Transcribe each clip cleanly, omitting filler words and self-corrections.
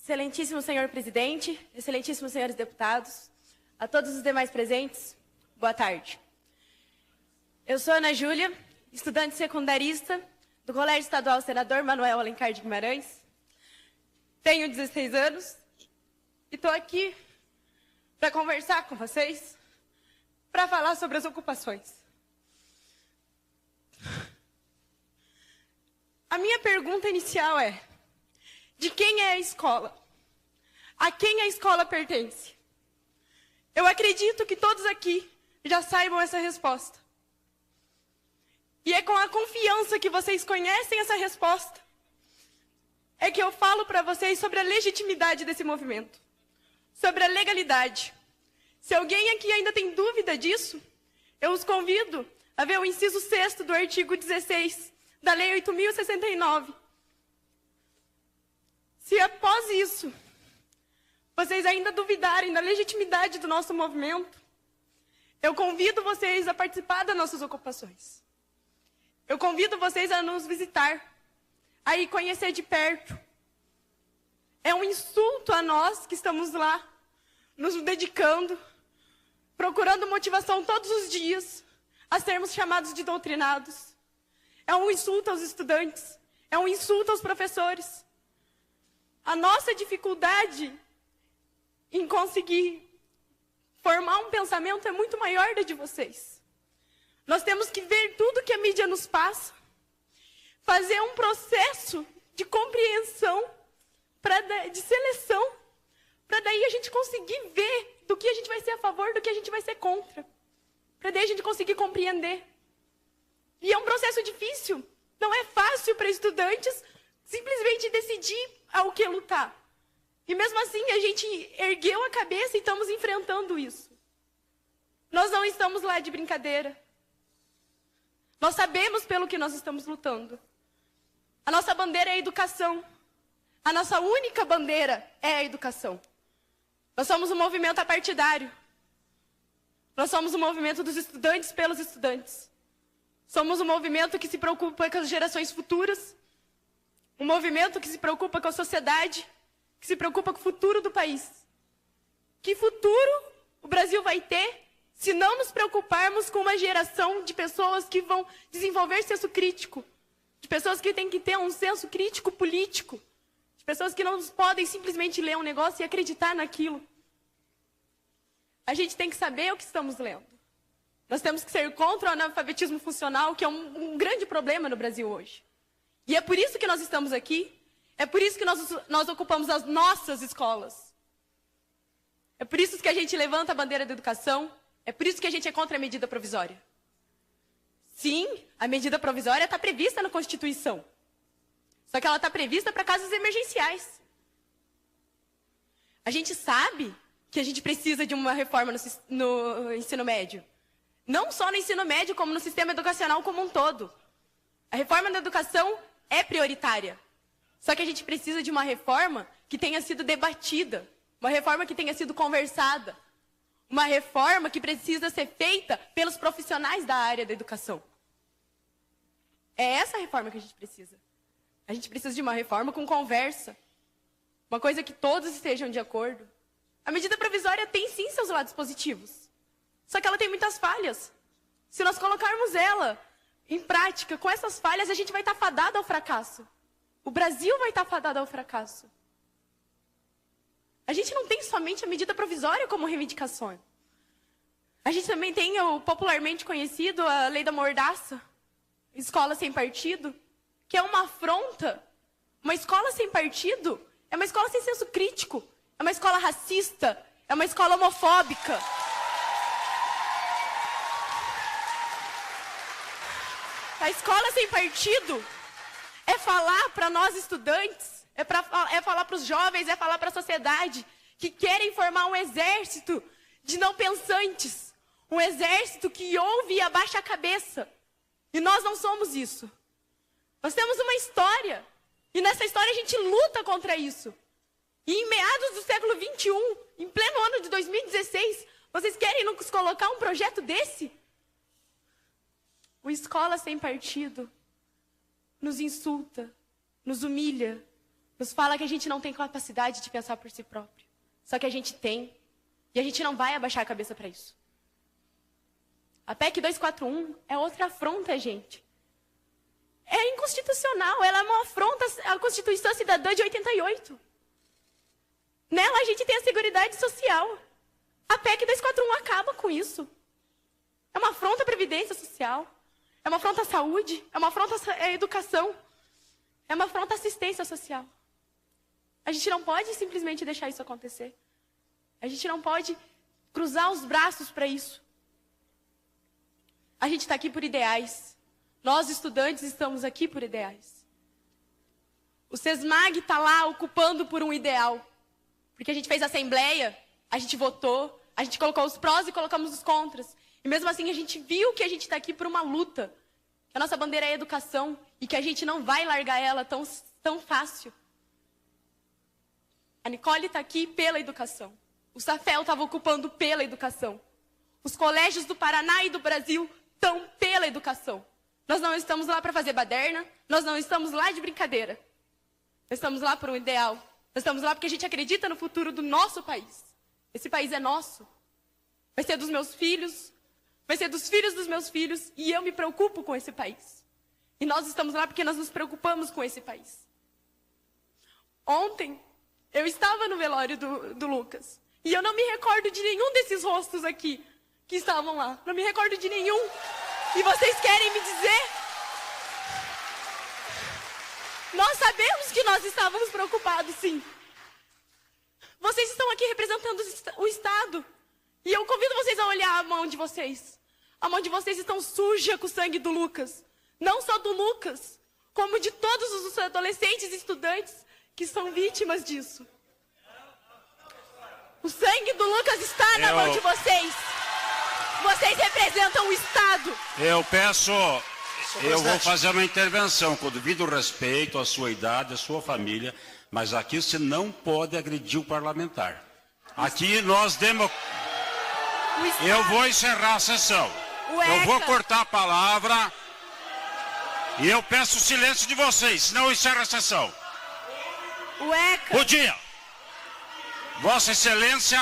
Excelentíssimo senhor presidente, excelentíssimos senhores deputados, a todos os demais presentes, boa tarde. Eu sou Ana Júlia, estudante secundarista do Colégio Estadual Senador Manuel Alencar de Guimarães. Tenho 16 anos e estou aqui para conversar com vocês, para falar sobre as ocupações. A minha pergunta inicial é: de quem é a escola? A quem a escola pertence? Eu acredito que todos aqui já saibam essa resposta. E é com a confiança que vocês conhecem essa resposta é que eu falo para vocês sobre a legitimidade desse movimento, sobre a legalidade. Se alguém aqui ainda tem dúvida disso, eu os convido a ver o inciso 6º do artigo 16 da Lei 8.069. Se após isso, vocês ainda duvidarem da legitimidade do nosso movimento, eu convido vocês a participar das nossas ocupações. Eu convido vocês a nos visitar, a ir conhecer de perto. É um insulto a nós que estamos lá, nos dedicando, procurando motivação todos os dias, a sermos chamados de doutrinados. É um insulto aos estudantes, é um insulto aos professores. A nossa dificuldade em conseguir formar um pensamento é muito maior da de vocês. Nós temos que ver tudo que a mídia nos passa, fazer um processo de compreensão, de seleção, para daí a gente conseguir ver do que a gente vai ser a favor, do que a gente vai ser contra, para daí a gente conseguir compreender. E é um processo difícil, não é fácil para estudantes simplesmente decidir ao que lutar. E mesmo assim a gente ergueu a cabeça e estamos enfrentando isso. Nós não estamos lá de brincadeira. Nós sabemos pelo que nós estamos lutando. A nossa bandeira é a educação. A nossa única bandeira é a educação. Nós somos um movimento apartidário. Nós somos um movimento dos estudantes pelos estudantes. Somos um movimento que se preocupa com as gerações futuras. Um movimento que se preocupa com a sociedade, que se preocupa com o futuro do país. Que futuro o Brasil vai ter se não nos preocuparmos com uma geração de pessoas que vão desenvolver senso crítico, de pessoas que têm que ter um senso crítico político, de pessoas que não podem simplesmente ler um negócio e acreditar naquilo. A gente tem que saber o que estamos lendo. Nós temos que ser contra o analfabetismo funcional, que é um grande problema no Brasil hoje. E é por isso que nós estamos aqui, é por isso que nós ocupamos as nossas escolas. É por isso que a gente levanta a bandeira da educação, é por isso que a gente é contra a medida provisória. Sim, a medida provisória está prevista na Constituição. Só que ela está prevista para casos emergenciais. A gente sabe que a gente precisa de uma reforma no ensino médio. Não só no ensino médio, como no sistema educacional como um todo. A reforma da educação é prioritária. Só que a gente precisa de uma reforma que tenha sido debatida, uma reforma que tenha sido conversada, uma reforma que precisa ser feita pelos profissionais da área da educação. É essa reforma que a gente precisa. A gente precisa de uma reforma com conversa, uma coisa que todos estejam de acordo. A medida provisória tem sim seus lados positivos, só que ela tem muitas falhas. Se nós colocarmos ela em prática, com essas falhas, a gente vai estar fadado ao fracasso. O Brasil vai estar fadado ao fracasso. A gente não tem somente a medida provisória como reivindicação. A gente também tem o popularmente conhecido, a lei da mordaça, escola sem partido, que é uma afronta. Uma escola sem partido é uma escola sem senso crítico, é uma escola racista, é uma escola homofóbica. A escola sem partido é falar para nós estudantes, é falar para os jovens, é falar para a sociedade que querem formar um exército de não pensantes, um exército que ouve e abaixa a cabeça. E nós não somos isso. Nós temos uma história, e nessa história a gente luta contra isso. E em meados do século XXI, em pleno ano de 2016, vocês querem nos colocar um projeto desse? O Escola Sem Partido nos insulta, nos humilha, nos fala que a gente não tem capacidade de pensar por si próprio. Só que a gente tem. E a gente não vai abaixar a cabeça para isso. A PEC 241 é outra afronta, gente. É inconstitucional. Ela é uma afronta à Constituição Cidadã de 88. Nela a gente tem a Seguridade Social. A PEC 241 acaba com isso. É uma afronta à Previdência Social. É uma afronta à saúde. É uma afronta à educação. É uma afronta à assistência social. A gente não pode simplesmente deixar isso acontecer. A gente não pode cruzar os braços para isso. A gente está aqui por ideais. Nós, estudantes, estamos aqui por ideais. O SESMAG está lá ocupando por um ideal. Porque a gente fez assembleia, a gente votou, a gente colocou os prós e colocamos os contras. E mesmo assim a gente viu que a gente está aqui por uma luta. Que a nossa bandeira é a educação e que a gente não vai largar ela tão fácil. A Nicole está aqui pela educação. O Safel estava ocupando pela educação. Os colégios do Paraná e do Brasil estão pela educação. Nós não estamos lá para fazer baderna, nós não estamos lá de brincadeira. Nós estamos lá por um ideal. Nós estamos lá porque a gente acredita no futuro do nosso país. Esse país é nosso. Vai ser dos meus filhos, vai ser dos filhos dos meus filhos, e eu me preocupo com esse país. E nós estamos lá porque nós nos preocupamos com esse país. Ontem, eu estava no velório do Lucas. E eu não me recordo de nenhum desses rostos aqui que estavam lá. Não me recordo de nenhum. E vocês querem me dizer? Nós sabemos que nós estávamos preocupados, sim. Vocês estão aqui representando o Estado. E eu convido vocês a olhar a mão de vocês. A mão de vocês está suja com o sangue do Lucas. Não só do Lucas, como de todos os adolescentes e estudantes que são vítimas disso. O sangue do Lucas está na mão de vocês. Vocês representam o Estado. Eu vou fazer uma intervenção com devido respeito à sua idade, à sua família, mas aqui você não pode agredir o parlamentar. Aqui nós Eu vou encerrar a sessão. Eu vou cortar a palavra e eu peço o silêncio de vocês, senão eu encerro a sessão. Bom dia. Vossa Excelência,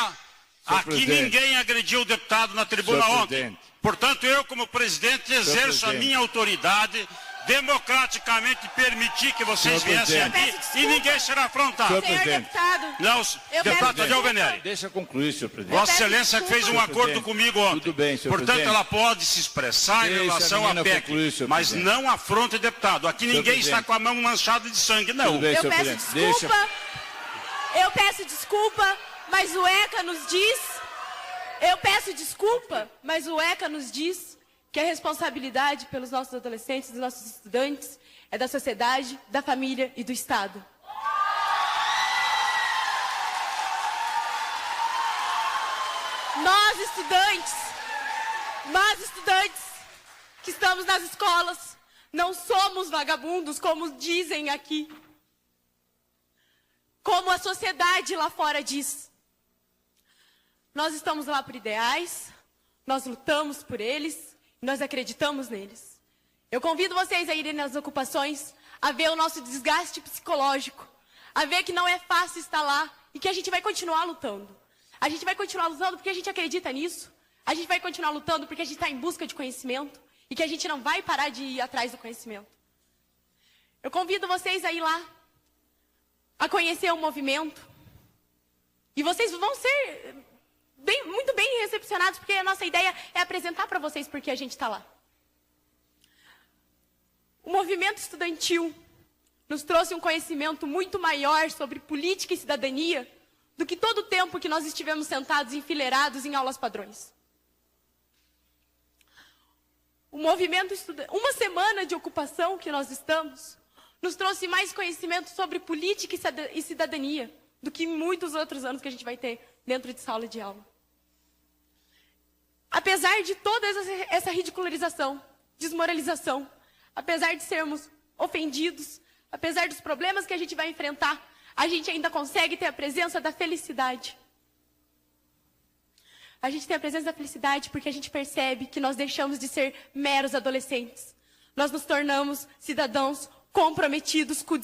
aqui ninguém agrediu o deputado na tribuna ontem. Portanto, eu, como presidente, exerço a minha autoridade, democraticamente permitir que vocês viessem aqui e ninguém será afrontado. Senhor deputado, não, deputado Delveneri. Deixa eu concluir, senhor presidente. Vossa Excelência fez um acordo comigo ontem. Tudo bem, senhor Portanto, presidente. ela pode se expressar em relação à PEC, concluir, mas presidente. não afronte deputado. Aqui ninguém está com a mão manchada de sangue, não. Tudo bem, eu senhor peço presidente. desculpa. Eu peço desculpa, mas o ECA nos diz... Eu peço desculpa, mas o ECA nos diz que a responsabilidade pelos nossos adolescentes, dos nossos estudantes, é da sociedade, da família e do Estado. Nós, estudantes que estamos nas escolas, não somos vagabundos, como dizem aqui. Como a sociedade lá fora diz. Nós estamos lá por ideais, nós lutamos por eles, nós acreditamos neles. Eu convido vocês a irem nas ocupações, a ver o nosso desgaste psicológico, a ver que não é fácil estar lá e que a gente vai continuar lutando. A gente vai continuar lutando porque a gente acredita nisso. A gente vai continuar lutando porque a gente está em busca de conhecimento e que a gente não vai parar de ir atrás do conhecimento. Eu convido vocês a ir lá, a conhecer o movimento. E vocês vão ser muito bem recepcionados, porque a nossa ideia é apresentar para vocês por que a gente está lá. O movimento estudantil nos trouxe um conhecimento muito maior sobre política e cidadania do que todo o tempo que nós estivemos sentados enfileirados em aulas padrões. O movimento uma semana de ocupação que nós estamos nos trouxe mais conhecimento sobre política e cidadania do que muitos outros anos que a gente vai ter dentro de sala de aula. Apesar de toda essa ridicularização, desmoralização, apesar de sermos ofendidos, apesar dos problemas que a gente vai enfrentar, a gente ainda consegue ter a presença da felicidade. A gente tem a presença da felicidade porque a gente percebe que nós deixamos de ser meros adolescentes. Nós nos tornamos cidadãos comprometidos com